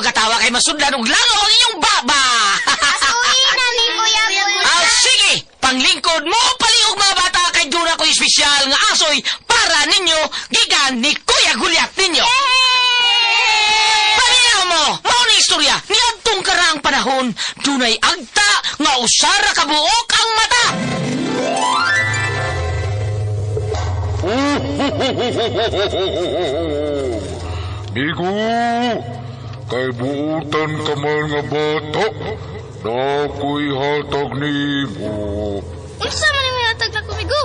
magkatawa kay masudlan og langaw ang inyong baba. Asuhin na ni Kuya Bulat. Sige, panglingkod mo paliog mga bata kay dura ko espesyal nga asoy para ninyo gikan ni Kuya Gulyat ninyo. Paminaw mo, mao ni istorya ni adtong karaang panahon dunay agta nga usara ka buok ang mata. Migo, kay buutan ka man nga bata, na ako'y hatag ni mo. Unsa man ni hatag na kumigo?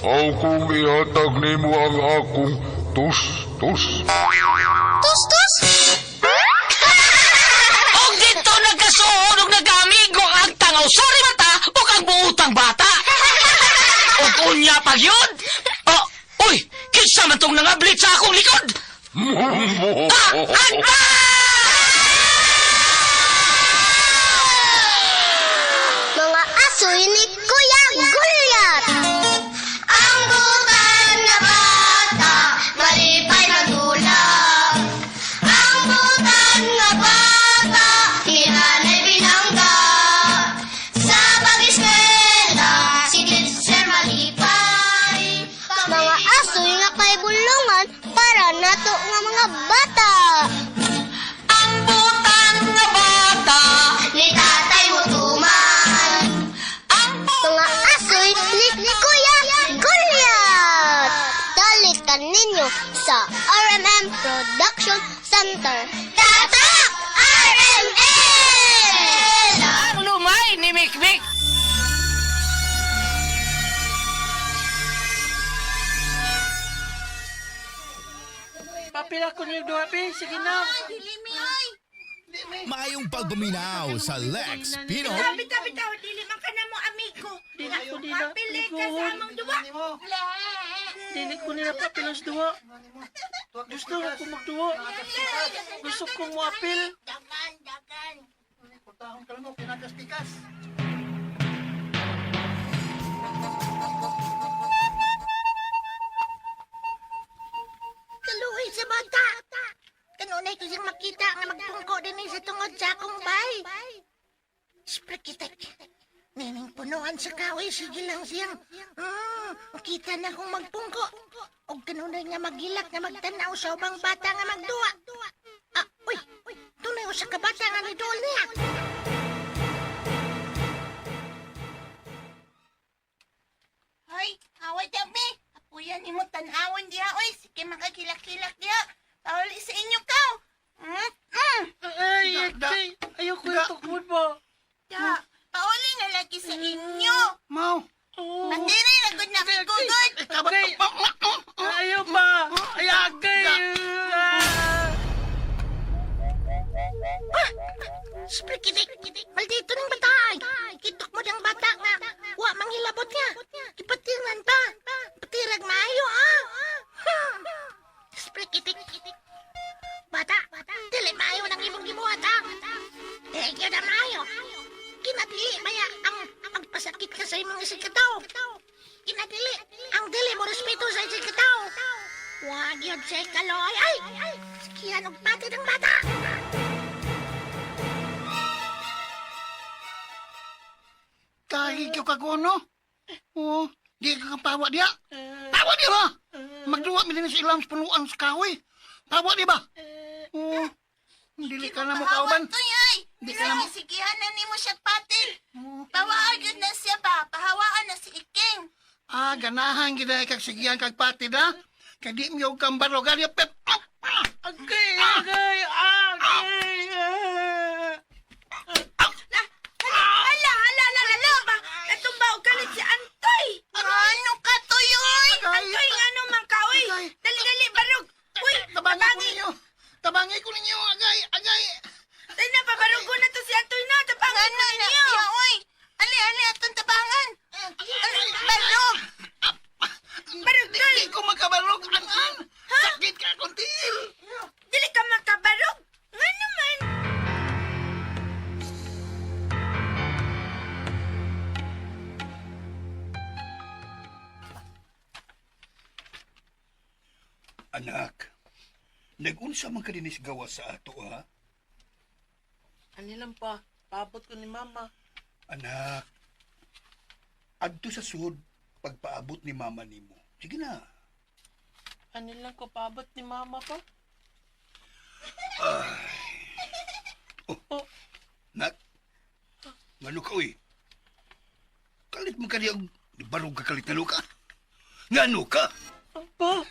Akong ihatag ni mo ang akong tus-tus. Tus-tus? Og dito nagkasuod og nagamigo ang tangaw sorry mata o ang buutang bata. Og unya pa yun? Uy, kinsa man tong nangablit sa akong likod? Mga asoy ni Kuya Gulyat. Ang butan nga bata, malipay na dulang. Ang butan nga bata, hinanay binangga. Sa pag-eskwela, si teacher malipay. Mga asoy nga kay bulungan para nato nga mga bata. Ang butan nga bata. Ni tatay mo tuman. Ang Mga asoy ni Kuya Gulyat. Dalikan ninyo sa RMM Production Center. Tatak! RMM! ang lumay ni Mikmik. Papila ko niyo duha, Pi. Sige na. Maayong pagbuminaw sa Lex Pino. Bitaw, dili man ka na mo amigo. Dili ko nila. Mapili ka sa among duwa. Dili ko nila papilas duha. Gusto ko magduwa. Gusto kong muapil. Dagan. Kaluoy sa bata. Kanunay ko siyang makita nga magtungko din sa tungod sa akong bay. Sprekitek. Nining punuan sa kahoy, sige lang siyang. Kita na kong magpungko. O kanunay nga magilak nga magtanaw sa ubang bata nga magduwa. Uy, tunay o sa kabata nga ni Dol niya. Hoy, away dami. Apuyan ni mo tanawon diha, oy. Sige makakilak-kilak diha. Pauli sa inyo ka. Ay, Tay. Ayoko yung tukmod mo. Ya, pauli na lagi sa inyo. Mau. Oh. Mandiri na good na kagugod. Agay. Ayaw pa. Ay, agay. Sprekidik. Maldito ng batay. Kitok mo ng bata nga. Wa manghilabot niya. Ipatingan pa. Patirag maayo, ha? Sprekidik. Bata. Dili maayo ng imong gibuhat, ha? Kaya na maayo. Kinadili maya ang magpasakit ka sa imong isikataw. Kinadili ang dili mo respeto sa isikataw. Wag yun sa kaloy. Ay! Sikihan og pati ng bata. Kahit yung kagono. Oh, di ka kapawa diya. Pawa di ba? Magduwa mi din sa ilang punuan sa kahoy. Pawa di ba? Oh, dili ka na mo kauban. Toy, ay! Di Di ka na mo. sigihan na ni mo siya patin. Oh. Pawaan na siya ba? Pahawaan na si Iking. Ganahan gina kag sigihan kag pati da. Kay di mi og kambaro gani pep. Agay, agay, agay. Hala ba? Natumbaw galit si Antoy. Ano ka, Toy, oy? Agay. Antoy, ano man ka, oy? Agay. Dali, barog. Uy, Tabangi ko ninyo, agay. Dali na, pabarugo na to si Antoy na. Tapangan na niyo. Oy, ali, atong tabangan. Barog. Barog, Toy. Di ko makabarog, anan. Sakit ka kontil. Dili ka makabarog. Nga naman. Anak, Nagunsa man ka din gawa sa ato, ha? Anilang pa, paabot ko ni mama. Anak, adto sa sud pagpaabot ni mama nimo. Sige na. Anilang ko paabot ni mama pa. Nak, ngano ka, uy? Kalit mo ka niyang barog ka kalit na luka. Ngano ka? Pa!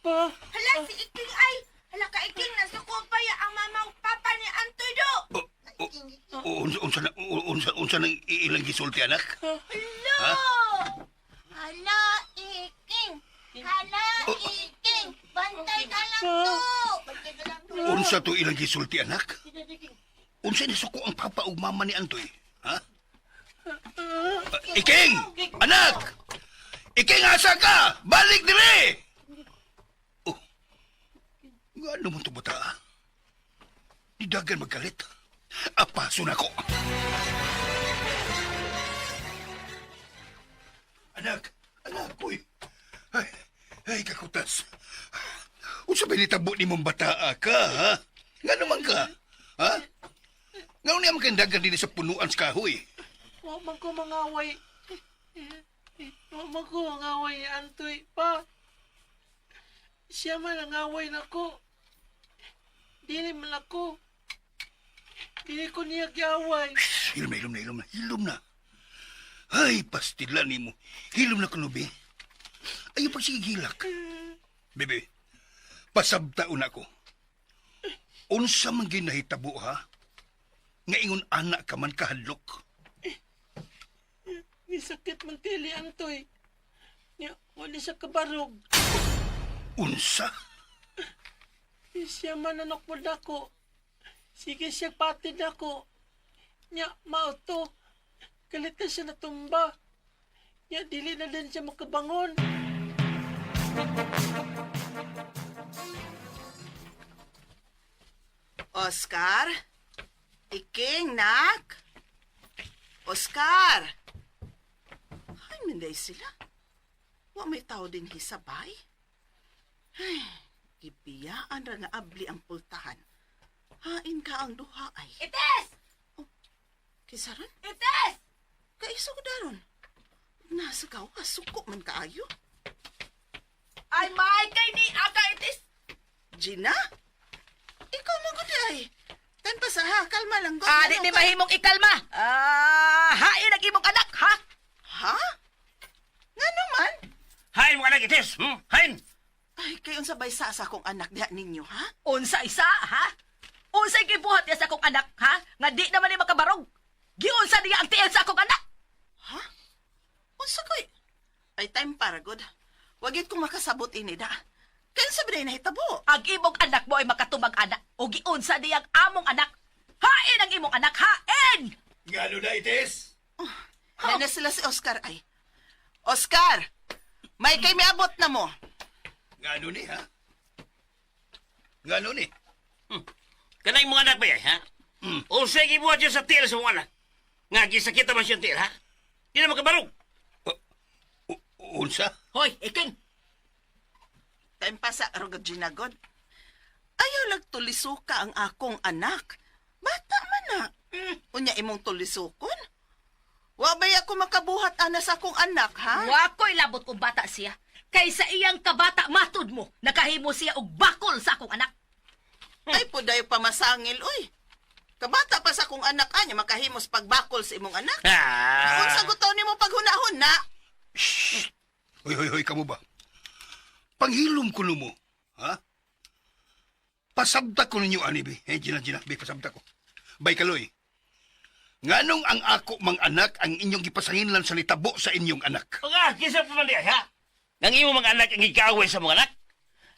Hala, si Iking ay! Hala ka, Iking, nasuko pa ya ang mama ug papa ni Antoy do! Unsa nang ilang gisulti, anak? Hello! Ha? Hala, Iking! Hala, Iking! Bantay ka lang to! Bantay ka lang to! Unsa to ilang gisulti, anak? Unsa ni suko ang papa ug mama ni Antoy? Ha? Iking! Anak! Iking, asa ka? Balik dire! Oh, nga naman ito bata, ah? Di dagan magkalit. Apaso na ko. Anak, uy. Ay, kakutas. Unsa ba nitabo ni mong bata ka, ha? Nga naman ka, ha? Nga naman kang dagan din sa punuan sa kahoy. Huwag man ko mangaway. Huwag man ko mangaway ni Antoy, pa. Siya man nangaway na ko. Dili man ako. Dili ko niya giaway. Hilom na. Ay, pastila ni mo. Hilom na kunubi. Ayaw pagsigilak. Bebe, pasabtaon ako. Unsa man ginahitabo, ha? Nga ingon anak ka man kahadlok. May sakit man tili, Antoy. Nya, wala siya kabarog. Unsa? Siya man anak mo dako. Sige siya patid ako. Nya, mao to. Galit na siya natumba. Nya, dili na din siya makabangon. Oscar? Iking, nak? Oscar? Ay, minday sila. Wa may tao din hisabay. Ay, gibiyaan ra nga abli ang pultahan. Hain ka ang duha ay. Ites! Kisaron? Ites! Kaiso ko daron. Nasa gawa, suko man kaayo. Ay, maay kay ni Aga Ites! Gina? Ikaw mo gud ay. Tan pa sa ha, kalma lang gud. Di ni mahimong ikalma. Hain ang imong anak, ha? Ha? Nga naman? Hain mo anak itis, Hain. Ay, kayon sabay sa akong anak diha ninyo, ha? Unsa isa, ha? Unsay gibuhat niya sa akong anak, ha? Nga di naman ni makabarog. Giunsa niya ang tiil sa akong anak. Ha? Unsa koy? Ay, time para good. Wagit kong makasabot ini da. Kaya sabi na nahitabo. Ang imong anak mo ay makatubag anak. O giunsa niya ang among anak. Hain ang imong anak, hain! Ngano na, itis? Na sila si Oscar ay. Oscar! May kay miabot na mo. Ngano ni, ha? Ngano ni? Kanay mga anak ba yan, ha? O sige, gibuhat yun sa tiil sa mga anak. Nga, gisakit naman siyang tiil, ha? Di na makabarog. Unsa? Hoy, iking! Time pa sa arugad ginagod. Ayaw lang tulisuka ang akong anak. Bata man na. Unya imong tulisukon? Wabay ako makabuhat ana sa akong anak, ha? Wako'y labot kung bata siya. Kaysa iyang kabata matud mo, nakahimo siya og bakol sa akong anak. Ay, puday pa masangil, uy. Kabata pa sa akong anak, anya makahimos pagbakol sa imong anak. Kung sagutaw ni mo paghunahon na. Shhh! Hoy, kamo ba? Panghilom ko mo, ha? Pasabta ko ninyo, Anibi. Gina, pasabta ko. Bay kaloy. Nganong ang ako mang anak ang inyong gipasanginlan sa litabo sa inyong anak? Nga, kisa pa man diya, ha? Nang imo mga anak ang ikaaway sa mga anak?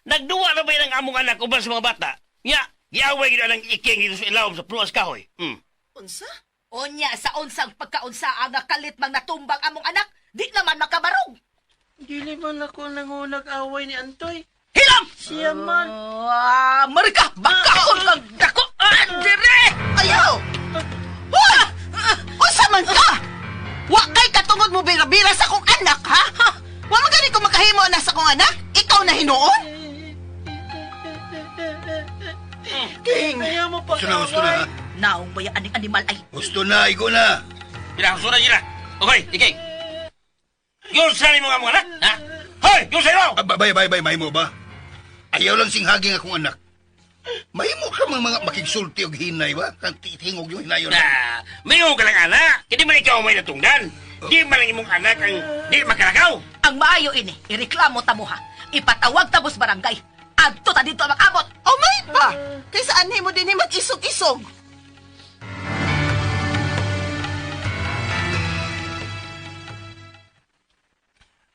Nagduwa na ba yung ang among anak uban sa mga bata? Nga, giaway gina ng iking dito sa ilawom sa punuas kahoy. Unsa? Unya sa unsang pagkaunsa ang nakalit mang natumbang among anak, di naman makabarog. Dili man ako nangunag away ni Antoy. Hilam! Siya man. Marika! Bakaon kang dako! Dire! Ayaw! Hoy! Unsa man ka? Wa kay katungod mo bira-bira sa akong anak, ha? Wa magani ko makahimo na sa akong anak? Ikaw na hinuon? King! Ayaw mo Gusto na, gusto na, ha? Naong ba yung aning animal ay? Gusto na, igo na. Sila, sura sila. Okay, Iking. Yung sali mo nga mga anak, ha? Hoy, yung sa'yo! Bay, may mo ba? Ayaw lang singhaging akong anak. May mo ka mga makigsulti og hinay ba? Kang titingog yung hinayon. Mayroon ka lang anak. Hindi man ikaw may natungdan. Di man lang imong anak ang di makalakaw. Ang maayo ini, ireklamo ta mo ha. Ipatawag ta mo sa barangay. Adto ta dito makabot. Oh, may pa! Kay saan mo din mag-isog-isog?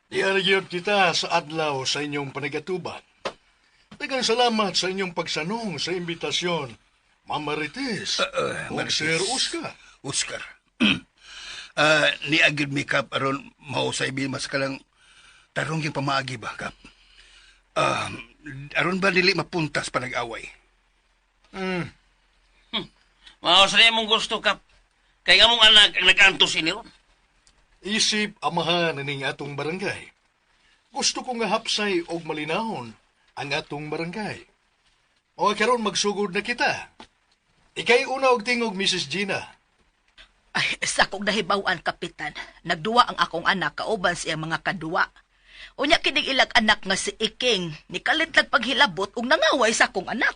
Diarigyon kita sa adlaw sa inyong panagatuban. Daghang salamat sa inyong pagsanong sa imbitasyon, Ma'am Marites ug Marites. Sir Oscar. Oscar. Ni agid mi kap aron mao sa ibimas ka lang tarong yung pamaagi ba kap. Aron ba dili mapuntas pa nag-away? Maos na mong gusto, Kap. Kaya nga mong anak ang nag-antos ini ron. Isip amahan ning atong barangay. Gusto ko nga hapsay og malinahon ang atong barangay. O karon magsugod na kita. Ikay una og tingog, Mrs. Gina. Ay, sa akong nahibawan, Kapitan, nagduwa ang akong anak kauban siyang mga kaduwa. Unya kining ilag anak nga si Iking, ni kalitlag paghilabot ug nangaway sa akong anak.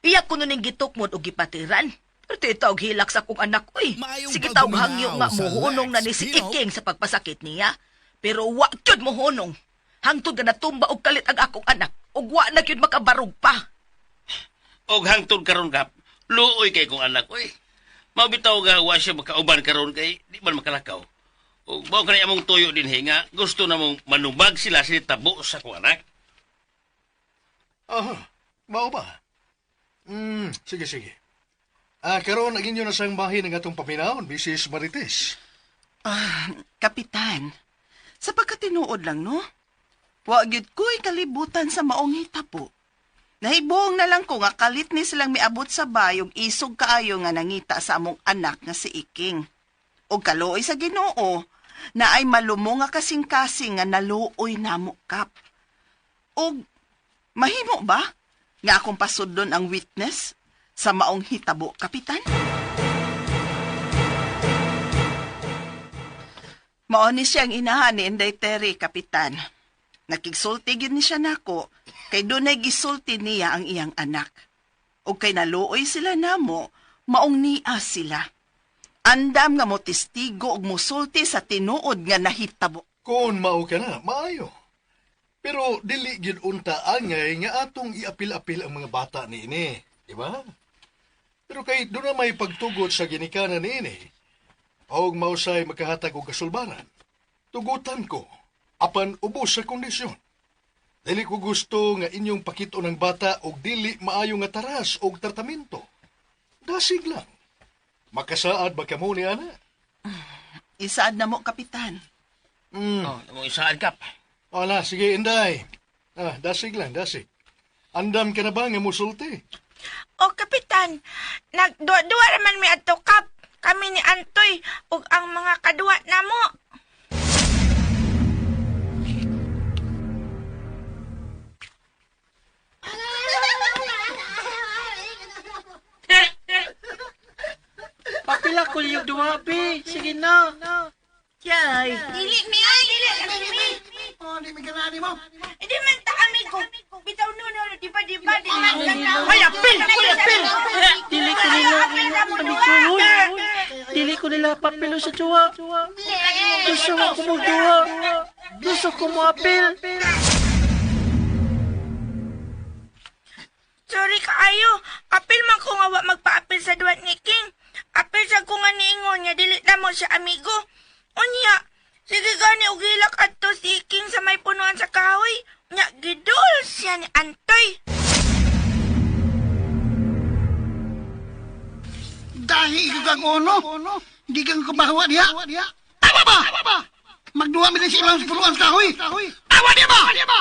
Iya ko nuning gitukmod og gipatiran. Pero ito og hilak sa akong anak, uy. Mayong Sige taw pagbuminaw hangyo nga sa muhunong na ni Lex si Pino. Iking sa pagpasakit niya. Pero wa gyud muhunong. Hangtod ka natumba og kalit ang akong anak. Ug wa na gyud makabarog pa. Og hangtod karon, Kap. Luoy kay kong anak, uy. Mabitaw nga wa siya makauban karon kay di man makalakaw. Og bao kanay among tuyo din hinga, gusto na mong manubag sila sa tabo sa kong anak. Aha, mao ba? Sige. Karon ang inyo na sang bahin ng atong paminahon, Mrs. Marites. Kapitan, sa pagkatinuod lang, no? Wa gyud ko'y kalibutan sa maong hitabo. Nahibuong na lang ko nga kalit ni silang miabot sa bayog isog kaayo nga nangita sa among anak nga si Iking. O kaluoy sa Ginoo na ay malumo nga kasing-kasing nga naluoy namo, Kap. O mahimo ba nga akong pasudlon ang witness sa maong hitabo, Kapitan? Mao ni siyang inahan ni Inday Terry, Kapitan. Nakigsulti gyud ni siya nako kay dunay gisulti niya ang iyang anak. O kay naluoy sila namo, maong niya sila. Andam nga mo testigo og musulti sa tinuod nga nahitabo. Kung mao ka na, maayo. Pero dili gyud unta angay nga atong iapil-apil ang mga bata niini, di ba? Pero kay doon na may pagtugot sa ginikanan niini, og mausay makahatag og kasulbaran. Tugutan ko, apan ubos sa kondisyon. Dili ko gusto nga inyong pakito ng bata og dili maayo nga taras og tratamento. Dasig lang. Makasaad ba kamo ni ana? Isaad na mo, Kapitan. Oh, namong isaan, Kap. Ala, sige, Inday. Dasig lang, dasig. Andam ka na ba nga musulti? O, Kapitan, nagduwa-duwa naman mi ato, Kap. Kami ni Antoy ug ang mga kaduwa namo. Papila ko yung duwabi. Sige na. Yay. Dili mi ay, dili mi. Oh, di may ganani mo. Hindi man ta amigo. Bitaw nuno, di ba, di man lang. Ay, apil! Dili ko nila amiguloy. Dili ko nila papilo sa duwa. Gusto ko kumuduwa. Gusto ko mo apil. Sorry kaayo. Apil man ko nga wa magpa-apil sa duwat ni King. Apil sa ko nga niingon niya, dili na mo siya amigo. Unya, sige gani og hilak adto si King sa may punuan sa kahoy. Nya, gidol siya ni Antoy. Dahil ikaw kang uno, di kang kabahawa diya. Tama ba? Magduwa mi din silang puluan sa kahoy. Tama diya ba?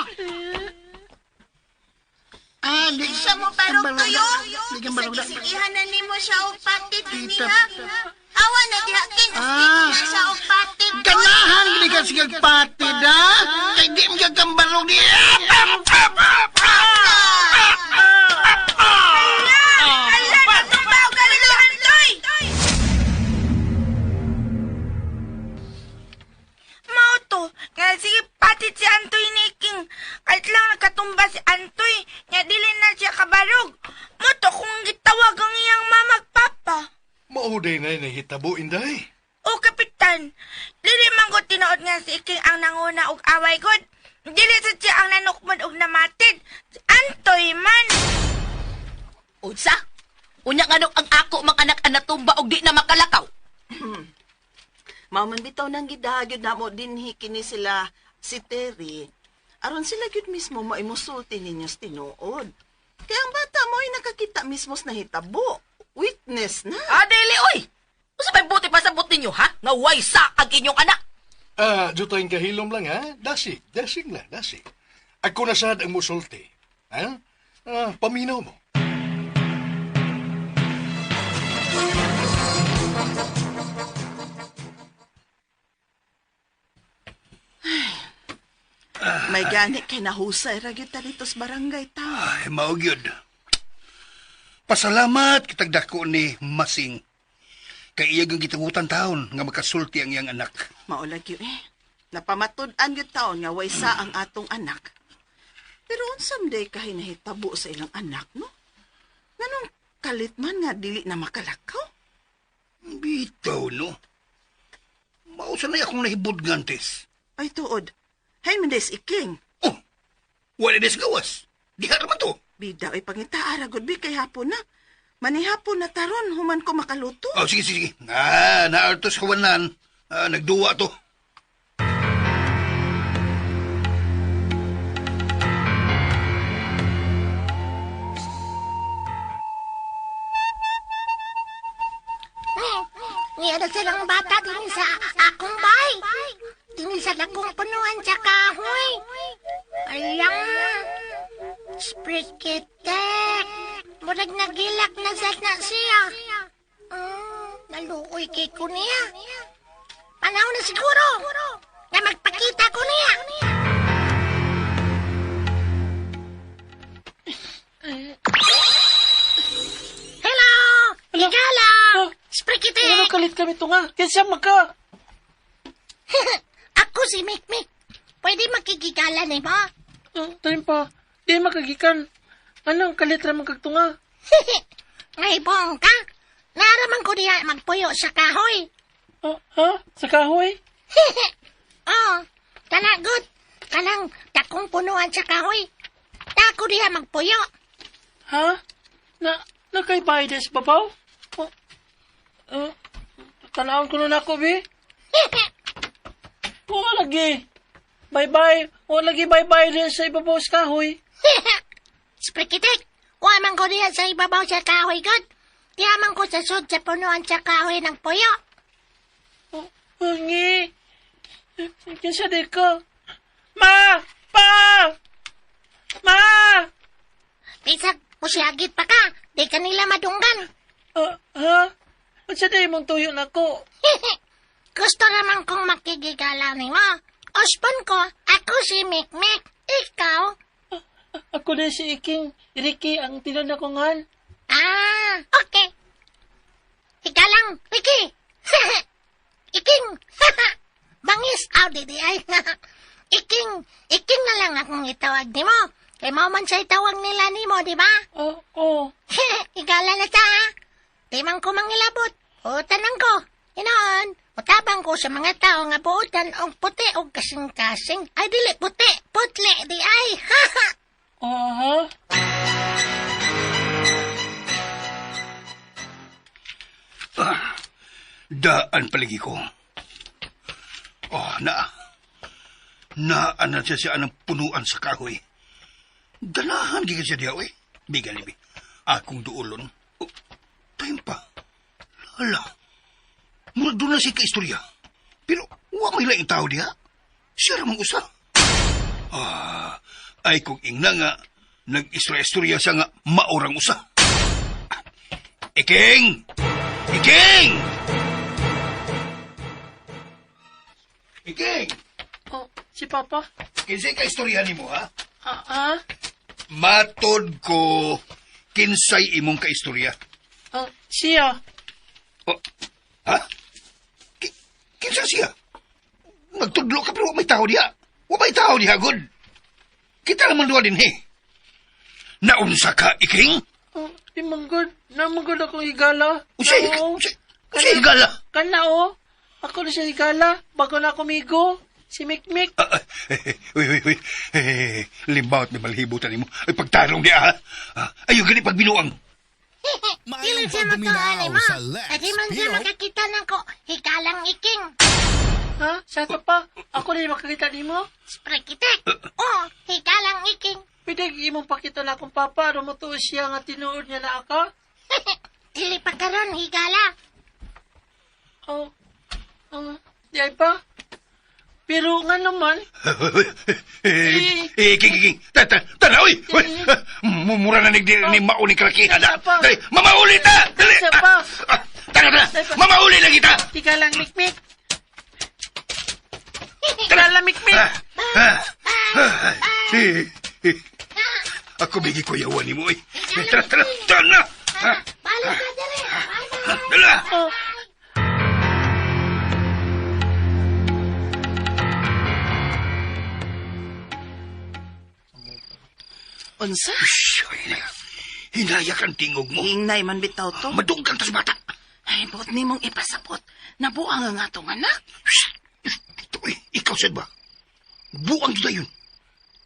Di Siya mo parang tuyo. Di kang barog na. Sigihan na nimo siya og patid niya. Awa na diha King. Ah. Sigihan siya og patid. Ganahan gini ka sige patid ha. Kay di mo kang barog diya. Bait lang nakatumba si Antoy. Nga dili na siya kabarog. Moto kung gitawag ang iyang mamagpapa. Mauday na nahitabo, Inday. O kapitan, dili man gud tinuod nga si Iking ang nanguna og away gud. Dili sa siya ang nanukmod og namatid. Si Antoy man. Unsa? Unya nga ang ako mga anak ang natumba og di na makalakaw. Mauman bitaw nang gidagyod na mo dinhi kini sila si Terry. Aron sila gyud mismo maimusulti ninyo sa tinuod. Kaya ang bata mo ay nakakita mismo sa nahitabo. Witness na. Dili, oy! Usa may buti pasabot ninyo, ha? Nga waysa ang inyong anak. Jutay kahilom lang, ha? Dasig lang, dasig. Ako na sad ang musulti. Ha? Paminaw mo. May gani kay nahusay ra gyud ta dito sa barangay ta. Ay, mao gyud. Pasalamat kitag dako ni Masing. Kay iya gyud gitagutan taon nga makasulti ang iyang anak. Maula gyud Napamatud-an gyud taon nga waysa ang atong anak. Pero unsam day kahay nahitabo sa ilang anak, no? Nganong kalit man nga dili na makalakaw? Bitaw, no? Mausa na akong nahibod ngantes. Ay tuod. Hay mendes Iking. Oh, wala des gawas. Di haraman to. Bida ay pangitaara gud bi kay hapon na. Manihapon na taron human ko makaluto. Oh, sige. Naartos kawanan. Nagduwa to. Niya na silang bata din sa akong bahay. Din sa lakong punuan sa kahoy. Alam, sprikitek. Murag nagilak na na siya. Naluoy kay ko niya. Panahon na siguro na magpakita ko niya. Hello! Ligala! Sprikitek! Ano kalit kami ito nga? Kinsa maka? Ako si Mikmik. Pwede makikigala ni mo? Tayo pa. Di makagikan. Anong kalit ramang kagtunga? Ngay bong ka. Naraman ko diya magpuyo sa kahoy. Ha? Sa kahoy? Oh, talagot. Kanang takong punuan sa kahoy. Tako diya magpuyo. Ha? Nakay baydes babaw? Tanawon ko nun ako, Bi. Oo, lagi. Bye-bye. Oo, lagi bye-bye din sa ibabaw sa kahoy. Sprikitek, kuha ko diya sa ibabaw sa kahoy, God. Tiyaman ko sa sud sa punuan sa kahoy ng puyo. Ngi. Kinsa di ko? Ma! Pa! Ma! Bisag, musyagit pa ka. Di ka nila madunggan. Ha? Unsa di mong tuyo na ko? Gusto naman kong makikigala ni mo. Ospon ko, ako si Mikmik. Ikaw? Ako din si Iking. Ricky ang tinan ko ngan. Okay. Ika lang, Ricky. Iking. Bangis, di ay. Iking na lang akong itawag ni mo. Kay mo man sa itawag nila ni mo, di ba? Oo. Igala na ta, ha? Di man ko mangilabot. O tanang ko. Inoon, utabang ko sa mga tao nga buotan og puti og kasing-kasing. Ay, dili puti. Putle, di ay. Aha. Daan palagi ko. Naan na siya ng punuan sa kahoy. Ganahan giga siya diya, Bigan ni akong duulon. Tayo pa. Hala. Murag doon na siya ka-istorya. Pero, huwag may laing tao diya. Siya ramang usa. Ay kung ingna nga, nag-istorya siya nga maorang usa. Iking! Iking! Iking! Si Papa? Kinsay ka-istorya ni mo, ha? Matod ko, kinsay imong ka-istorya. Siya. Ha? Kinsa siya? Nagtudlo ka pero may tao diha. May tao diha, good. Kita naman duwa din, Naunsa ka, Iking? Di manggod. Namanggod akong higala. Usay higala. Kana. Ako na siya higala. Bago na ako migo. Si Mikmik. Uy. Limbawat ni balhibutan mo. Ay, pagtarong niya, ayaw gani pagbinuang. Dili siya pagbuminaw magtuhan mo. sa Lex Adi man siya Pino. makakita ng ko. Hikalang iking. Ha? Saka pa? Ako na yung makakita ni mo? Sprekitek. Hikalang iking. Pwede imong pakita na akong papa. Rumutuos siya nga tinuod niya na ako. Dili pa karon higala. Di ay pa? Pero nga naman, King. Tana, uy. Mura na ni mauni kalakihan, Dali, mamauli ta. Dali. Isa pa. Tara. Mamauli lang kita. Hikalang Mikmik. Hikalang Mikmik. Ako bigi ko yawan ni mo, Tara na. Balik ka dali. Dala. Unsa? Hinayak ang tingog mo. Hingnay man bitaw to. Madungkang tas bata. Ay, buot nimong ipasapot. Nabuang ang atong anak. Ito, ikaw sad ba? Buang na yun.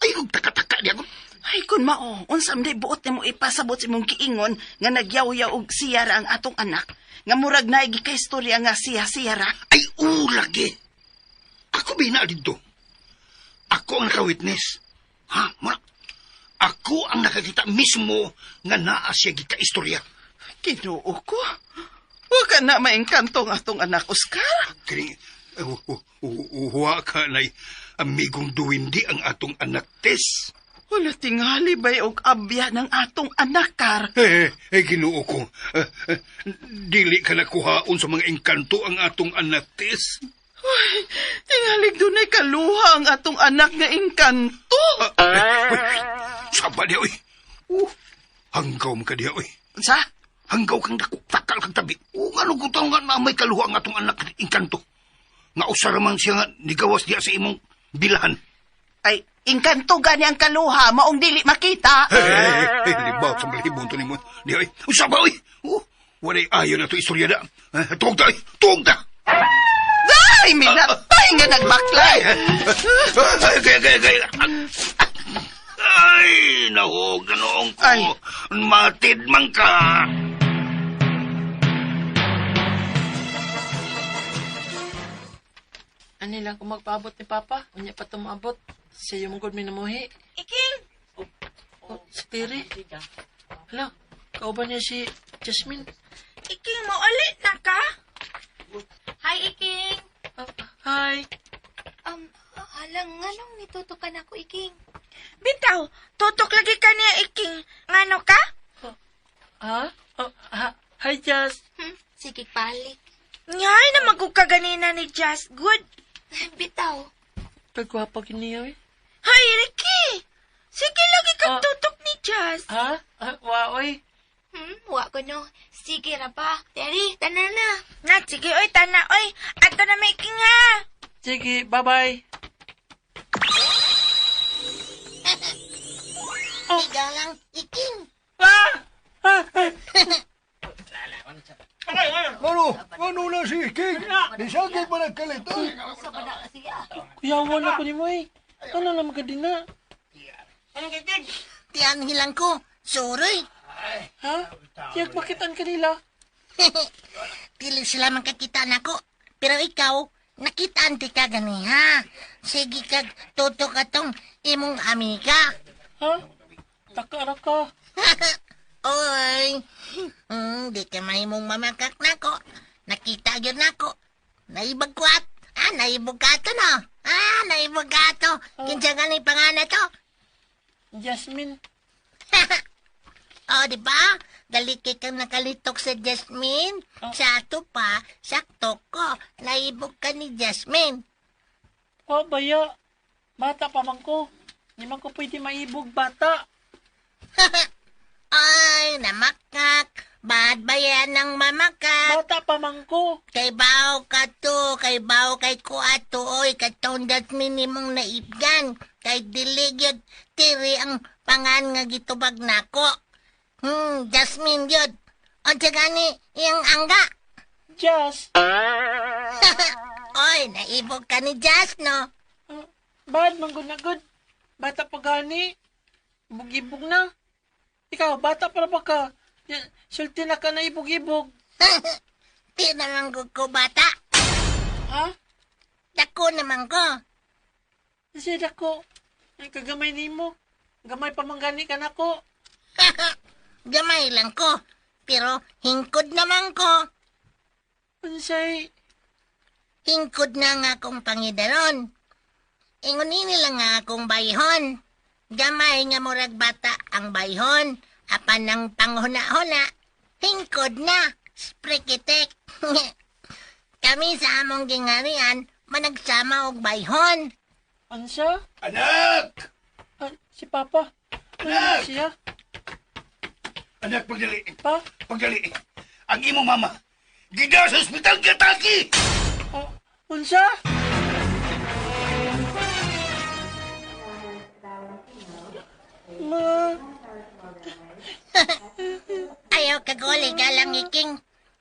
Ay, kung taka-taka di ako. Ay, kun mao, unsam day buot nimo ipasabot si mong giingon nga nagyaw-yaw og siyara ang atong anak. Nga murag na gikaistorya nga siyara. Ay, lagi. Ako bina dito. Ako ang naka-witness. Muna. Ako ang nakakita mismo nga naa siya gika-istorya. Kinuo ko. Huwag ka na maengkanto ang atong anak, Oscar. Kini, uwa ka na'y amigong duwindi ang atong anak, Tess. Wala tingali ba'y og abya ng atong anak, Kar? Ginoo ko. Dili ka nakuhaon sa mga engkanto ang atong anak, Tess. Uy, tingalig doon ay kaluha ang atong anak nga engkanto. Saba diya, oy. Hanggaw mo ka diya, oy. Sa? Hanggaw kang takal kang tabi. Ano ko taong nga na may kaluha ang atong anak engkanto. Nga usaraman siya nga nigawas diya sa imong bilahan. Ay, engkanto gani ang kaluha, maong dili makita. Libaw sa malibong to ni mo. Diya, oy. Saba, oy. Walay ayo na to istorya na. Tuog ta, oy. Tuog ta. Ay, minatay nga nagbaklay. Ay, nahog na noong ko. Ay. Matid man ka. Ano lang kung magpaabot ni Papa? Unya pa tumabot. Siya yung mungkod minamuhi. Iking! Si Terry. Hala, kauban niya si Jasmine. Iking, maulit na ka? Hi, Iking. Hi. Alang, nganong nitutukan ako, Iking? Bitaw, tutok lagi ka niya, Iking. Ngano ka? Hi, Jas. Sige, palik. Nyay na magkukaganina ni Just Good. Bitaw. Pagwapa kiniya, eh. Hi, Ricky. Sige, lagi kang tutok ni Just. Waoy. Wa ko no. Sige na pa. Terry, tana na. Na, sige, oy, tana, oy. Ato na making ha. Sige, bye-bye. Hikalang iking. Ano na si King? Nisagay pa nagkalito. Kuyawan ako ni mo, eh. Ano na magadina? Tiyan hilang ko. Sorry. Tiyag makitaan kanila. Dili sila makakita nako. Pero ikaw, nakitaan ti ka gani ha. Sige kag tutok atong imong amiga. Taka ka. Oy. Di ka mahimong mamakak nako. Nakita yun nako. Naibagkwat. Naibog ka to no. Naibog ka to. Kinsa nga ni pangana to? Jasmine. Di ba? Galit kang nakalitok sa Jasmine. Sa ato pa, sakto ko. Naibog ka ni Jasmine. Baya. Bata pa man ko. Di man ko pwede maibog bata. Ay, namakak. Bad ba yan ng mamakak? Bata pa man ko. Kay bao ka to. Kay bao kay ko ato. Oy, katong Jasmine nimong naibgan. kay dili gyud tiri ang pangan nga gitubag nako. Jasmine gyud. Unsa gani iyang angga? Jas, Oy, naibog ka ni Jas, no? bad man gud na gud. Bata pa gani. Ibog-ibog na. Ikaw, bata pa ba ka? Sulti na ka na ibog-ibog. Di naman ko bata. Ha? Dako naman ko. Kasi dako. Ay kagamay nimo. Gamay pa man gani ka nako. Gamay lang ko. Pero hingkod naman ko. Unsay? Hingkod na nga akong pangidaron. Ingunin nila nga akong bayhon. Gamay nga murag bata ang bayhon. Apan ng panghuna-huna. Hingkod na. Sprikitek. Kami sa among gingarian, managsama og bayhon. Ansa? Anak! Si Papa. Anak! Siya? Anak, pagdali. Pa? Pagdali. Ang imo mama, gida sa ospital Gataki! Unsa? Ma... Ayaw kaguli galang iking.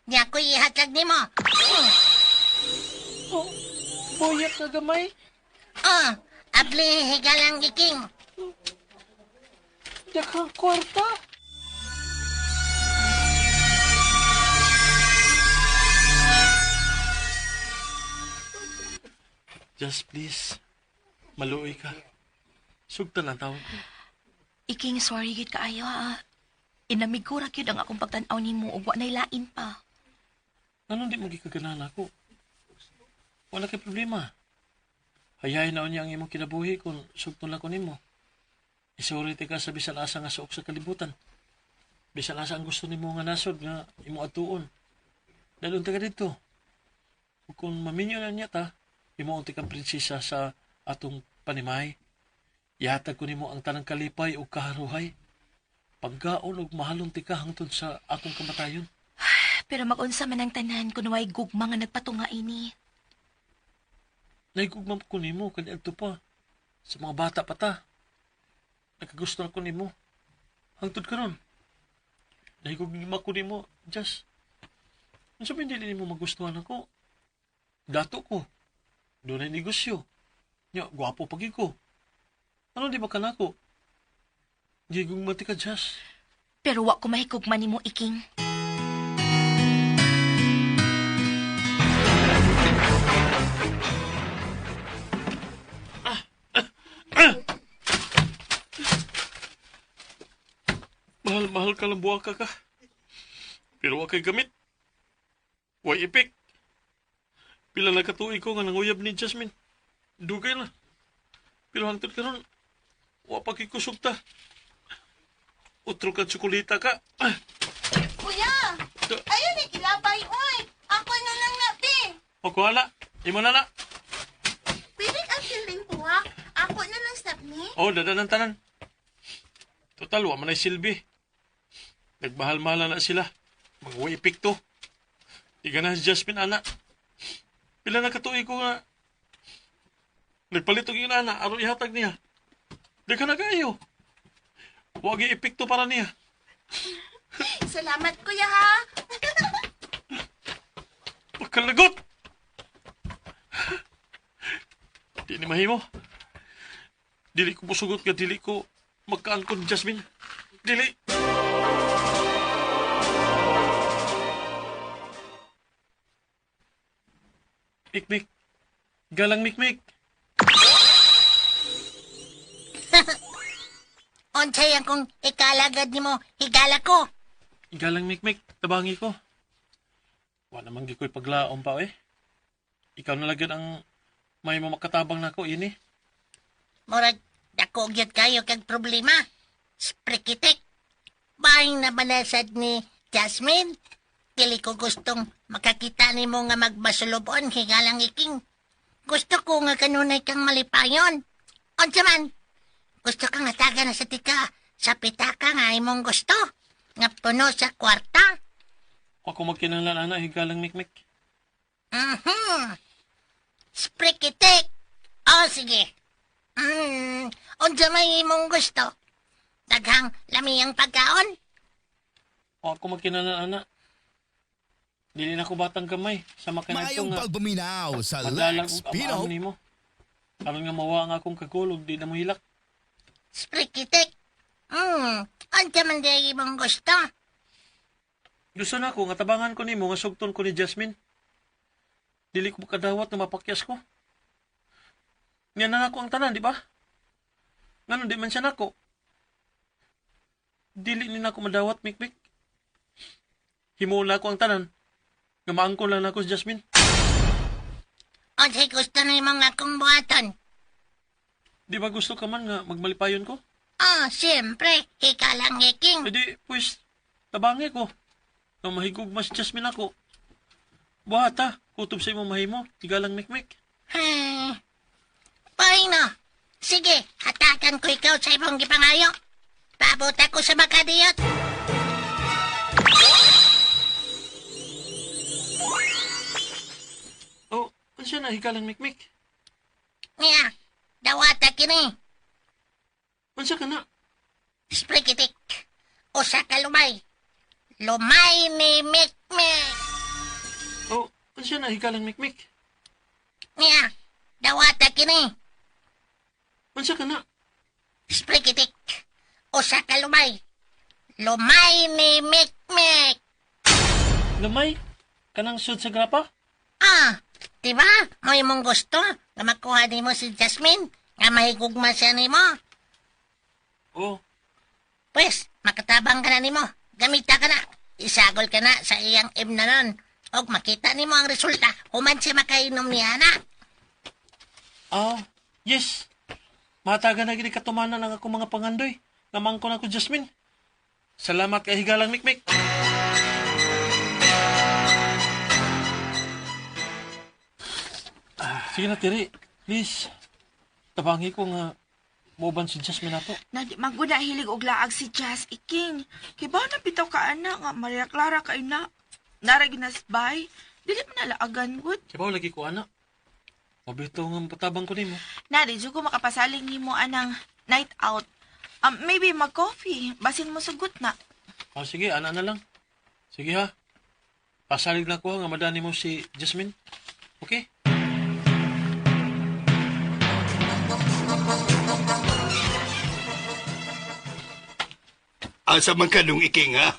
Di ako ihatag ni mo. Oh, buyat na gamay. Apli higalang iking. Dakang kwarta. Just please. Maluoy ka. Sugtan ang tawag ko. Iking, sorry gid kaayo ha. Inamig ko ra gyud ang akong pagtan-aw nimo ug wa nay lain pa. Anong di mo gikaganan ako? Wala kay problema. Hayahin na niya ang imong kinabuhi kung sugton lang ko nimo. Isurity ka sa bisan asa nga suok sa kalibutan. Bisan asa ang gusto nimo nga nasod nga imo atuon. Dalun ta ka dito. Ug kung maminyo na niya ta, imo unti kang prinsesa sa atong panimay. Ihatag ko nimo ang tanang kalipay ug kaharuhay. Paggaon ug mahalon ti ka hangtod sa akong kamatayon. Pero magunsa man ang tanan kun way gugma nga nagpatunga ini. Naigugmam ko nimo kani adto pa. Sa mga bata pa ta. Nakagusto na ko nimo. Hangtod karon. Naigugma ko nimo, just. Ano sabihin dili nimo magustuhan ako? Dato ko. Doon ay negosyo. Nya, gwapo pagi ko. Ano di ba ka nako? Gigugmati ka, Jas. Pero wa ko mahigugma nimo, Iking. Mahal ka lang buwaka ka. Pero wa kay gamit. Way ipik. Pila na katuig ko nga nanguyab ni Jasmine. Dugay na. Pero hangtod karon, wa pa kikusog ta. Utro ka tsukulita ka. Kuya! Ayun ni kilabay, oy! Ako na lang na, be! O kuhala, imo na na. Pilit ang siling buwak. Ako na lang stop ni. O, dadan ang tanan. Total, wa man ay silbi. Nagmahal-mahala na sila. Mag-way ipik to. Iga na si Jasmine, anak. Pila na katuig ko nga. Nagpalit og yun, anak. Aro ihatag niya. Di ka na kayo. Huwag i-epekto para niya. Salamat, kuya, ha? Pagkalagot! Di ni mahimo. Dili ko musugot nga dili ko magkaangkon, Jasmine. Dili. Mikmik. Galang Mikmik. Unsay akong ikalagad ni mo, higala ko. Galang Mikmik, tabangi ko. Wa naman gikoy paglaom pa eh. Ikaw na lagyan ang may makatabang na ko, ini. Murag, dako gyud kayo kag problema. Sprikitek. Bahin na banasad ni Jasmine. Dili ko gustong makakita ni mo nga magbasulobon, higalang iking. Gusto ko nga kanunay kang malipayon. Unsa man, gusto kang ataga na sa tika sa pitaka nga imong gusto. Nga puno sa kwarta. Ako magkinahanglan ana higalang Mikmik. Sprikitek. O sige. Unsa may imong gusto? Daghang lamiyang pagkaon? O ako magkinana-ana. Dili na ko batang kamay. Sama ka na ito Mayong nga. pagbuminaw sa Madalang Lex og Pino. amaam nimo. Aron nga mawa nga akong kagulog, di na mo hilak. Sprikitik. Unsa man di imong gusto? Gusto na ako, nga tabangan ko nimo, nga sugton ko ni Jasmine. Dili ko makadawat na mapakyas ko. Nga na ako ang tanan, di ba? Nganon, di man siya nako. Dili ni na ako madawat, Mikmik. Himula ko ang tanan. Nga maangkon lang ako si Jasmine. Unsay gusto nimong akong buhaton? Di ba gusto ka man nga magmalipayon ko? Siyempre, ika lang iking. E di, pues, tabangi ko. Nga mahigugma si Jasmine ako. Buhata, kutob sa imong mahimo. Tiga lang, Mikmik. Paino? Sige, hatakan ko ikaw sa imong gipangayo. Pabuta ko sa makadiyot. Oh, ano siya na? Higa lang, Mikmik. Niya, dawata kini. Ano siya ka na? Sprikitik. Usa ka lumay. Lumay ni Mikmik. Oh, ano siya na? Higa lang, Mikmik. Niya, dawata kini. Ano siya ka na? Sprikitik. Usa ka lumay. Lumay ni Mikmik. Lamay? Kanang sud sa grapa? Diba? Mo imong gusto nga makuha nimo si Jasmine nga mahigugma siya nimo. Oh, Pues, makatabang ka na nimo. Gamita ka na. Isagol ka na sa iyang imnanon. Og makita nimo ang resulta. Human siya makainom niya na. yes. Mataga na gini katumanan ang akong mga pangandoy. Namangko na ko, Jasmine. Salamat kay higalang, Mikmik. Sige na, Tiri. Please. Tabangi ko nga moban si Jasmine nato. Nadi maguna hilig og laag si Jazz Iking. Kiba na bitaw ka ana nga Maria Clara kay na. Narag nasbay. Dili man nalaagan gud. Kibaw lagi ko, anak. Mabito nga patabang ko nimo. Nadi ko makapasaling nimo anang night out. Maybe mag-coffee. Basin mo sugot na. Sige, ana na lang. Sige ha. Pasalig lang ko nga madani mo si Jasmine. Okay? Asa man kanong iking, ha?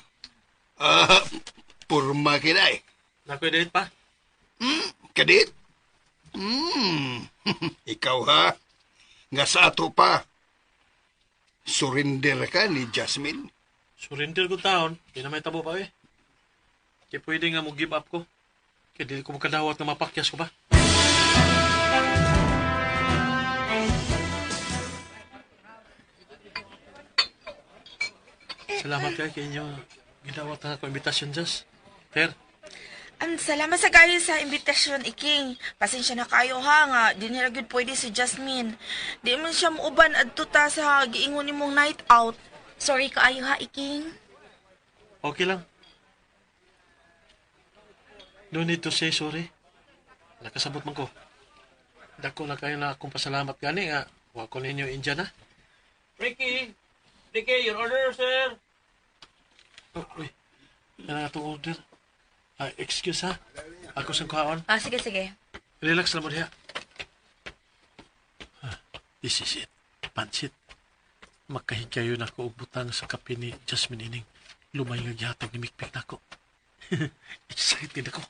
Purma kinay. Nakuya pa? Kadit? Ikaw, ha? Nga sa ato pa. Surrender ka ni Jasmine. Surrender ko taon. Di na may tabo pa eh. Kaya pwede nga mo give up ko. Kaya di ko makadawat na mapakyas ko ba? Salamat kayo kay inyo. Gidawat na ako imbitasyon, Jazz. Ter, Salamat sa kayo sa imbitasyon, Iking. Pasensya na kayo ha nga. Di nila gyud pwede si Jasmine. Di man siya muuban adto ta sa giingon nimong night out. Sorry kaayo ha, Iking. okay lang. No need to say sorry. Nakasabot man ko. Dako na kayo na akong pasalamat gani nga. Huwag ko ninyo Indian ha. Ricky! Ricky, your order, sir! Oh, uy. Yan ang atong order. Excuse ha. Ako sang kaon. Sige, sige. Relax lang mo diha. This is it. Pansit. Makahigayon ako og butang sa kape ni Jasmine ining lumay nga gihatag ni Mikpik nako. Excited ako.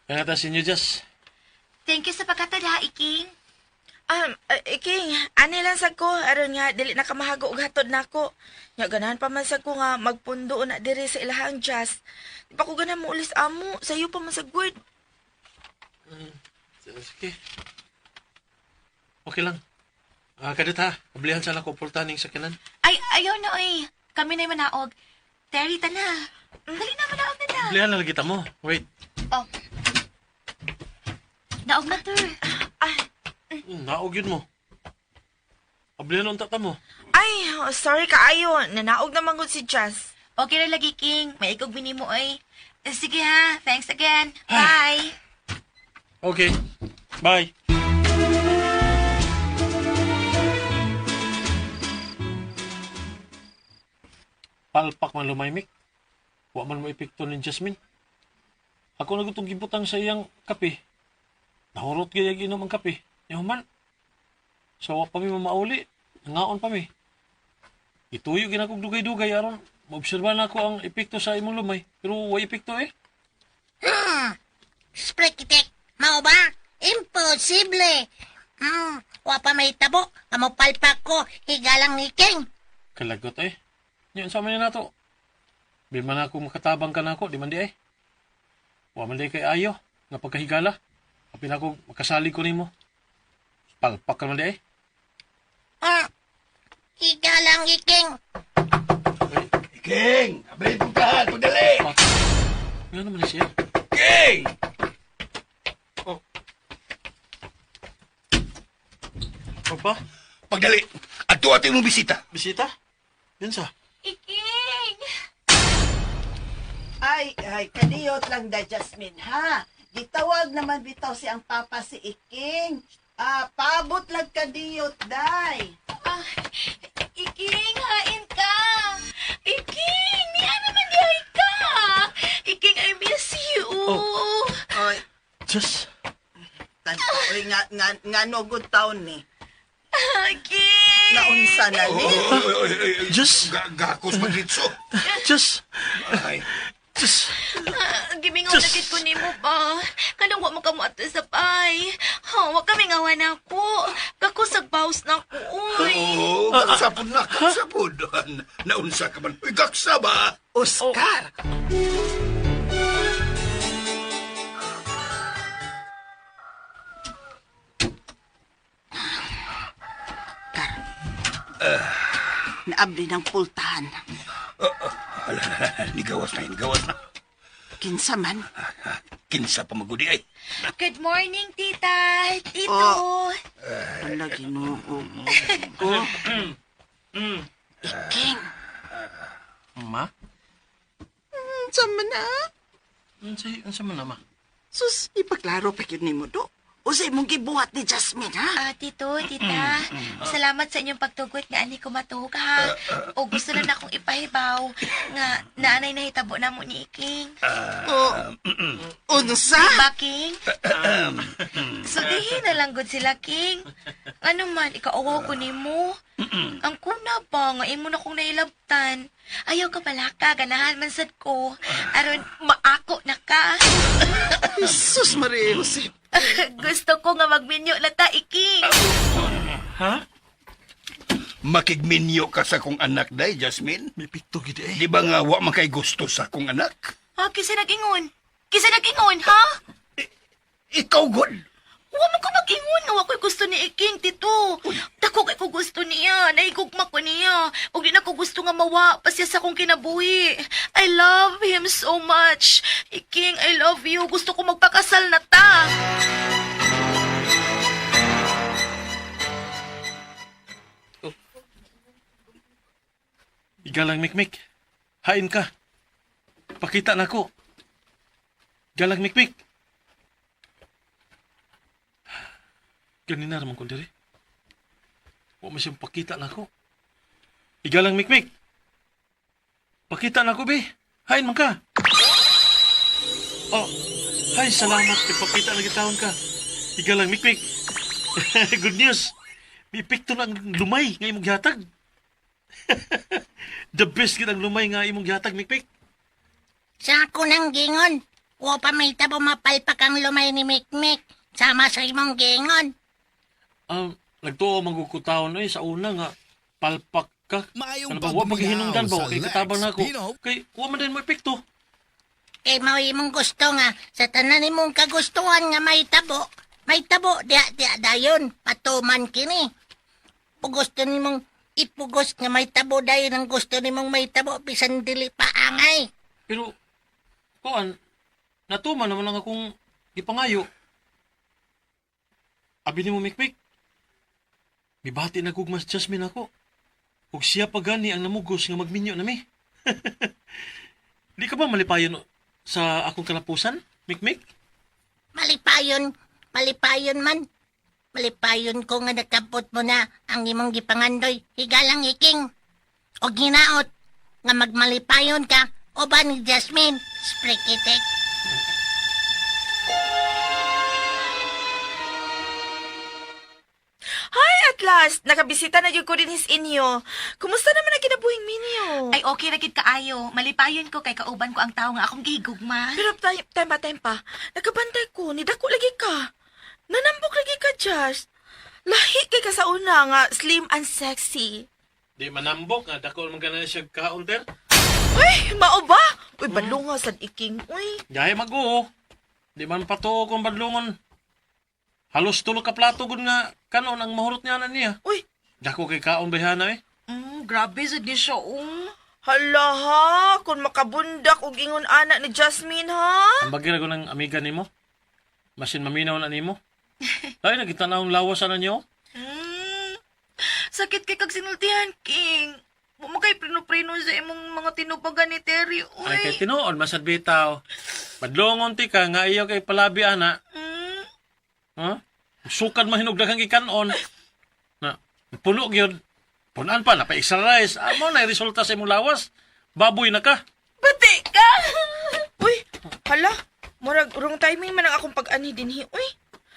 Kaya ta sinyo, Jas. Thank you sa pagkatada, Iking. Iking, ani lang sa ko, aron nga, dili na kamahago og hatod nako. Nya ganahan pa man sa ko nga, magpundo na diri sa ilahang Jazz. Di pa ko ganahan mo ulis amo, sayo pa man sa good. Sige. Okay lang. Kadit ha, kablihan sana ko pultaning sakinan. Ay, ayaw na oy. Kami na'y manaog. Terry, na. Dali na, manaog na. Kablihan na lagi mo. Wait. Oh. Naog na, Ter. Naog yun mo. Kablihan ang tata mo. Ay, sorry kaayo. Nanaog naman ko si Jazz. Okay na lagi, King. May ikog mo ay. Sige ha. Thanks again. Bye. Okay. Bye. Palpak man lumay, Mick. Wa man mo epekto ni Jasmine. Ako nagutong gibutang sa iyang kape. Nahurot kaya ginom ang kape. Yaman. So, wa pa mi mamauli. Ngaon pa mi. Ituyo ginakog dugay-dugay aron. Maobserbahan ako ang epekto sa imong lumay. Pero wa epekto eh. Sprekitek, mao ba? Imposible. Wa pa may tabo. Amo palpak ko, higalang ni King. Kalagot eh. Yan sa man na to. Di man ako makatabang ka na ako, di man di eh. Wa man di kay ayo, nga pagkahigala. Apin ako makasali ko nimo. Palpak ka man di eh. Higalang ni King. King! Abay puntahan! Pagdali! Nga naman na siya. King! O ba? Pagdali! Ato ating mong bisita. Bisita? Yan sa. Iking! Ay, kadiyot lang da, Jasmine, ha? Gitawag naman bitaw si ang papa si Iking. Paabot lang kadiyot, day. Iking, hain ka! Iking, niya naman dihay ka! Iking, I miss you! Oy, Just. oy, nga no good town ni. Iking! Naunsa na ni. Just. Gakos magritso. Just. Ay. Just. Gimingaw na kit ko ni mo ba? Kanang wa mo ka mo ato sa bay. Wa kami ngawa na ako. Kakusag bawas na ako, uy. Oo, kagsapod na, kagsapod. Naunsa ka man. Uy, kaksa ba? Oscar! Naabli ng pultahan. Nigawas na. Kinsa man. Kinsa pa magudi ay. Good morning, tita. Tito. Wala ginoo. Iking. Ma? Sama na. Ano sa man na, ma? Sus, ipaklaro pa yun ni mo do. O sa imong gibuhat ni Jasmine, ha? Tito, tita. Salamat sa inyong pagtugot nga ani ko matug, ha. O gusto lang akong ipahibaw nga naanay na hitabo na mo ni Iking. Unsa? Diba, King? Sudihin na lang gud sila, King. Ano man, ikaawaw ko ni mo. Ang kuna ba nga imo na kong nailabtan. Ayaw ka palaka, ganahan man sad ko. Aron, maako na ka. Jesus Maria Jose. Gusto ko nga magminyo na ta, Iking. Ha? Makigminyo ka sa kong anak day, Jasmine. May pikto gid eh. Di ba nga wa man kay gusto sa kong anak? Kisa nag-ingon. Kisa nag-ingon, ha? Ikaw, God. Huwag mo ko mag-ingon nga wako'y gusto ni Iking, Tito. Dako kay ko gusto niya. Naigugma ko niya. Huwag din ako gusto nga mawa pa siya sa akong kinabuhi. I love him so much. Iking, I love you. Gusto ko magpakasal na ta. Igalang mikmik. Hain ka. Pakita na ko. Galang mikmik. Ganina naman ko diri. Huwag mo siyang pakita na ko. Igalang mikmik. Pakita na ko, be. Hain man ka. Oh, hay, salamat. Ipakita na kitahon ka. Igalang mikmik. Good news. May pikto na lumay nga imong gihatag. The best kitang lumay nga imong gihatag, mikmik. Sa ako nang gingon. Wa pa may tabo mapalpak ang lumay ni Mikmik. Sama sa imong gingon. Nagtuo magkukutaon sa una nga palpak ka. Maayong Ano ba? Wa paghinungdan ba? sa Kay Lex katabang na ako. Pino. Kay wa man din mo epekto. Kay mao imong gusto nga. Sa tanan imong kagustuhan nga may tabo. May tabo, dia dayon. Patuman kini. O gusto nimong ipugos nga may tabo dayon ang gusto nimong may tabo. Bisan dili pa angay. Pero, kuan, natuman naman ang akong ipangayo. Abi ni mo, Mikmik. Mibati na kugmas Jasmine ako. Ug siya pa gani ang namugos nga magminyo nami. Di ka ba malipayon sa akong kalapusan, Mikmik? Malipayon man. Malipayon ko nga nakapot mo na ang imong gipangandoy. Higalang iking. O ginaot nga magmalipayon ka o ba ni Jasmine? Sprekitek. Hi, at last! Nakabisita na yun ko din his inyo. Kumusta naman ang kinabuhing minyo? Ay, okay na gid kaayo. Malipayon ko kay kauban ko ang tao nga akong gigugma. Pero tempa. Nakabantay ko, nidako lagi ka. Nanambok lagi ka, Josh. Lahi kay ka sa una nga, slim and sexy. Di manambok nga dako man ganun siya ka-counter. Uy, mao ba? Uy, badlunga sad iking. Uy. Gaya mag-o. Di man patuo kung badlungon. Halos tulo ka plato gud nga kanon ang mahurot niya na niya. Uy. Dako kay kaon behana eh. Grabe sad ni siya, Hala ha, kung makabundak og ingon anak ni Jasmine ha. Ang bagay ko ng amiga nimo. Masin maminaw na nimo. Ay, nakita na akong lawas na niyo. Sakit kay kag sinultihan, King. Mumakay prino-prino sa imong mga tinupagan ni Terry, Ay, kay tinuod, masad bitaw. Madlongon ti ka, nga iyo kay palabi, ana. Ha? Sukad mahinog daghang ikanon. Na, puno gyud. Punan pa, napa-exercise. Amo na, resulta sa imong lawas. Baboy na ka. Bati ka! Uy, hala, murag wrong timing man ang akong pag-ani dinhi. Uy,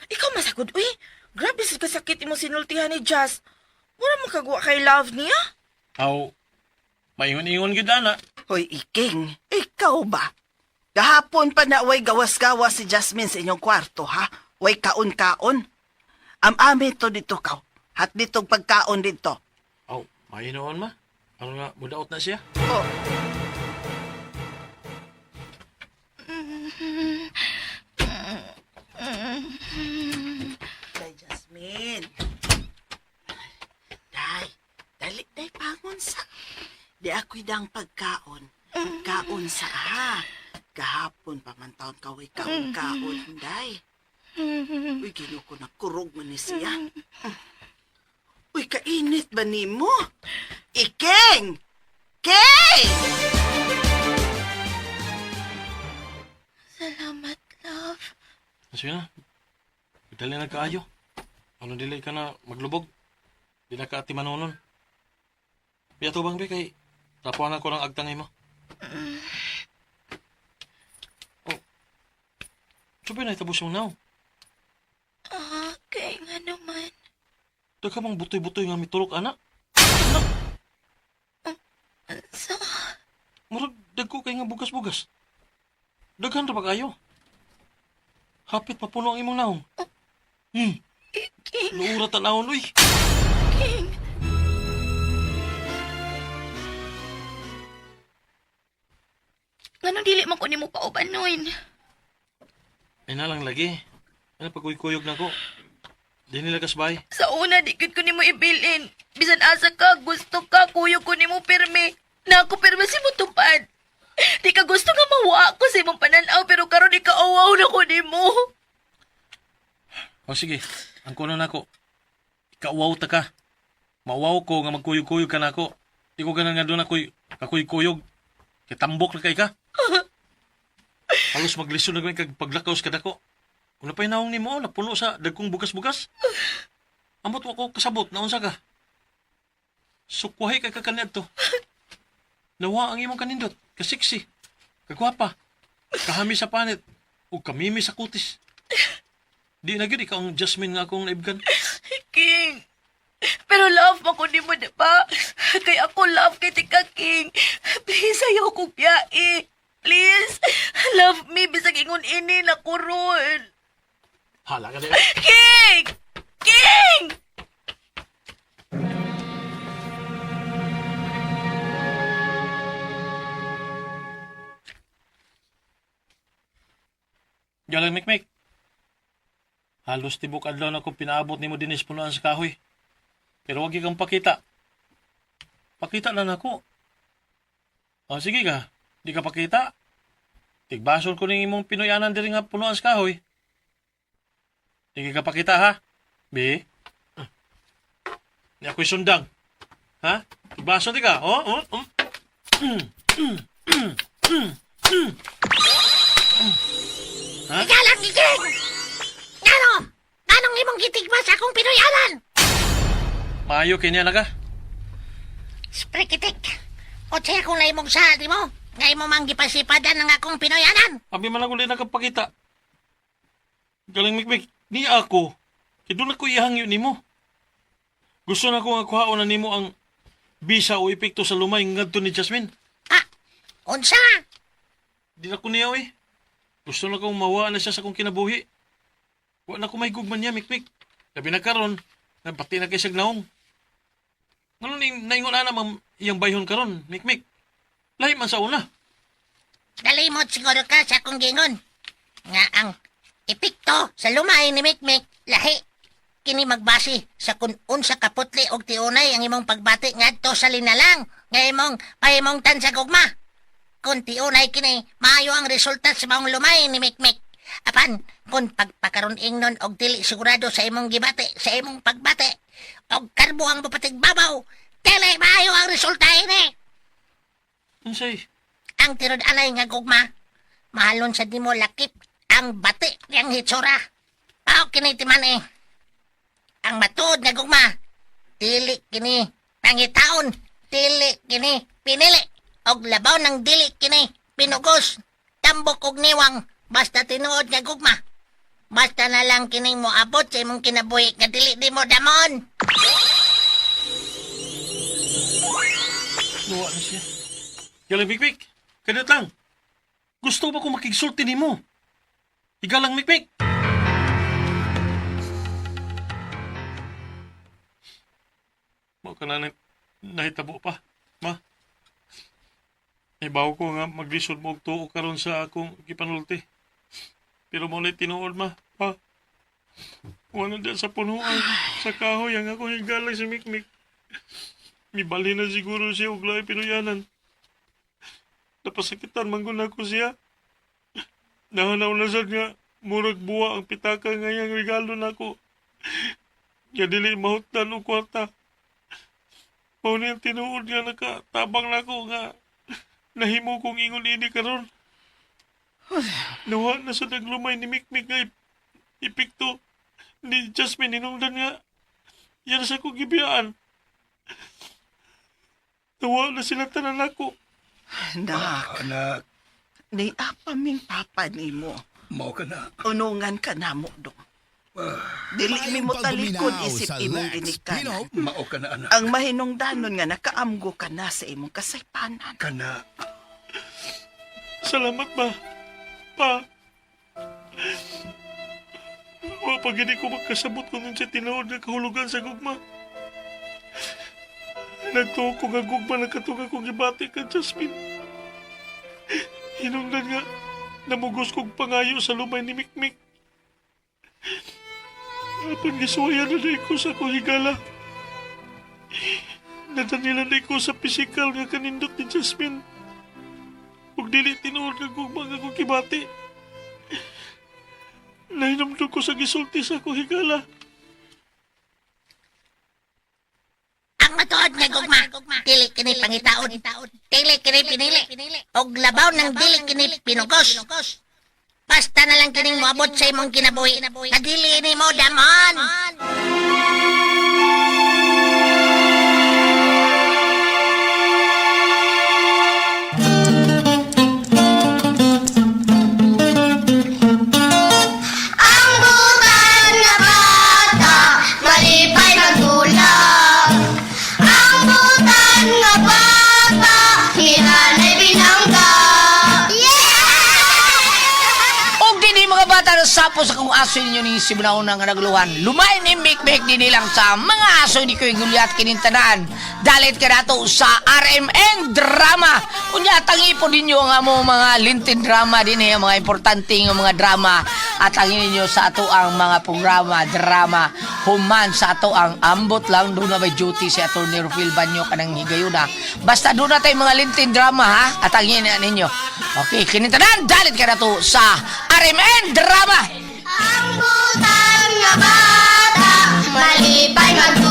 ikaw masagod, uy. Grabe sa kasakit imo sinultihan ni Jazz. Mura mo kagwa kay love niya? Aw, maingon-ingon gyud ana. Hoy, Iking, ikaw ba? Gahapon pa na way gawas-gawas si Jasmine sa inyong kwarto, ha? Way kaon-kaon. Am-amin to dito kaw. Hat ditong pagkaon dito. Aw, mainoon ma. Ano nga, mudaot na siya? Oh. Day, Jasmine. Dali, pangon sa. Di ako'y dang pagkaon. Pagkaon sa ha. Gahapon pa man taon ka, way kaon-kaon, day. Uy, ginuko na kurog man ni siya. Uy, kainit ba ni mo? Iking! King! Salamat, love. Sige na. Dali na kaayo. Ano dili ka na maglubog? Di na ka ati manonon. Piyato bang be kay tapuan ako ng agtangay mo. Oh. Sabi na itabos mo now. Kay nga naman. Daga bang butoy-butoy nga mitulok, anak? So, Murag dagko kay nga bugas-bugas. Daghan ra ba kayo? Hapit mapuno ang imong naong. King, Luurat ang naon, uy. King. Ngano dili man ko nimo paubanoy? Ay na lang lagi. Ano pagkuyog na ko. Di nila kasbay. Sa una, di gud ko nimo ibilin. Bisan asa ka, gusto ka, kuyog ko nimo pirmi. Na ako pirmi si mo tupad. Di ka gusto nga mawa ko sa imong pananaw, pero karon di ka awaw na ko nimo. O sige, ang kuno na ko. Ikauwaw ta ka. Mauwaw ko nga magkuyog-kuyog ka na ako. Di ko ganang nga doon ako'y kakuyog-kuyog. Kitambok na kay ka. Halos maglisod na kag paglakaws ka dako. Kung napay naong ni mo, napuno sa dagkong bugas-bugas. Amot mo ko kasabot, naunsa ka. Sukwahay kay kakanad to. Nawa ang imong kanindot, kasiksi, kagwapa, kahami sa panit, o kamimi sa kutis. Di na gid ikaw ang Jasmine nga akong naibgan. King, pero love mo ko nimo, di ba? Kay ako love kay tika, King. Please, ayaw ko biyae. Please, love me, bisag ingon ini na kuron. Hala ka na. King! King! Yalang mikmik. Halos tibok adlaw na kung pinaabot ni mo dinis punuan sa kahoy. Pero wag kang pakita. Pakita lang ako. O sige ka, di ka pakita. Tigbasol ko ning imong pinuyanan diri nga punuan sa kahoy. Di ka pakita ha, be? Ni ako'y sundang. Ha? Ibaso di ka? Oh? Ha? Ika lang, Iking! Ano? Anong imong gitigma sa akong Pinoyanan? Maayo kanya na ka? Sprekitik. O siya kung na imong sa, di mo? Nga imo mang gipasipadan ng akong Pinoyanan. Abi man ako din nakapakita. Galing mikmik, ni ako. Kaya doon ako ihangyo ni mo. Gusto na ko nga kuhaon na ni mo ang bisa o epekto sa lumay ngadto ni Jasmine. Unsa? Di na ko niyaw eh. Gusto na kong mawa na siya sa kong kinabuhi. Wa na ko may gugman niya, mikmik. Labi na karon, nabati na kay Sagnaong. Ano naingon na naman iyang bayhon karon, mikmik? Lahi man sa una. Dalimot siguro ka sa akong gingon. Nga ang epekto sa lumay ni Mikmik, lahi. Kini magbase sa kung unsa kaputli og tiunay ang imong pagbati ngadto sa linalang nga imong pahimungtan sa gugma. Kung tiunay kini, maayo ang resulta sa maong lumay ni Mikmik. Apan, kung pagpakaroon ingnon og dili sigurado sa imong gibati, sa imong pagbati, og karbo ang babaw, dili maayo ang resulta ini. Ansay, Ang tirod anay nga gugma, mahalon sa di mo lakip ang bati niyang hitsura. Pao kinitiman eh. Ang matuod nga gugma, dili kini pangitaon, dili kini pinili, og labaw ng dili kini pinugos, tambok og niwang, basta tinuod nga gugma. Basta na lang kining mo abot sa imong kinabuhi nga dili di mo damon. luwa na siya. Galing mikmik, kanat lang. Gusto ba ko makigsulti ni mo? Igalang mikmik. Mo ka na nahitabo pa, ma. Ibaw ko nga maglisod mo og tuo karon sa akong gipanulti. Pero mo tinuod ma, ha? Wala dyan sa punuan, sa kahoy ang akong higalang si Mikmik. Mibali na siguro siya og lahi Pinoyanan. Napasakitan mangguna ko siya. Nahanaw na sad nga murag buwa ang pitaka nga yang regalo nako. Nga dili mahutdan og kwarta. Mao ni ang tinuod nga nakatabang nako nga nahimo kong ingon ini karon. Nawa na sa naglumay ni Mikmik nga ipikto ni Jasmine hinungdan nga yan sa kong gibiyaan. Nawa na sila tanan ako. Anak, ni apaming papa ni mo. Mao ka na. Unungan ka na mo dong. Dili mi mo talikod isip imong ginikanan. Mao ka na, anak. Ang mahinungdanon nga nakaamgo ka na sa imong kasaypanan. Kana. Salamat ba? Pa. Wa pa gini ko magkasabot kung siya tinuod nga kahulugan sa gugma. Nagtuo ko nga gugma nagkatuga kong gibati ka, Jasmine. Hinungdan nga namugos kong pangayo sa lumay ni Mikmik. Apan gisuwayan na ko sa akong higala. Nadanilan na ko sa pisikal nga kanindot ni Jasmine. Huwag dili tinuod nga gugma nga kong kibati. Nahinamdog ko sa gisulti sa akong higala. Ang matuod nga gugma, dili kini pangitaon, dili kini pinili, og labaw ng dili kini pinugos. Basta na lang kining moabot sa imong kinabuhi, na dili ni mo damon. Ang butan nga bata, malipay magdulag. Ang butan nga bata, hinanay binangga. Og dini mga bata na sapo sa kung aso ninyo ni Sibunaw nga nagluhan. Lumay ni Mikmik din nilang sa mga aso ni Kuya Gulyat kinintanan. Dalit ka nato sa RMN Drama. Unya tangi po ninyo ang amo mga lintin drama din eh, mga importante nga mga drama. At tangi ninyo sa ato ang mga programa, drama. Human sa ato ang ambot lang. Doon na may duty si Atty. Rufil Banyo kanang higayuna. Basta doon na tayo mga lintin drama ha. At tangi ninyo. Okay, kinintanan. Dalit ka nato sa RMN Drama. Ang butan nga bata, malipay magdulag.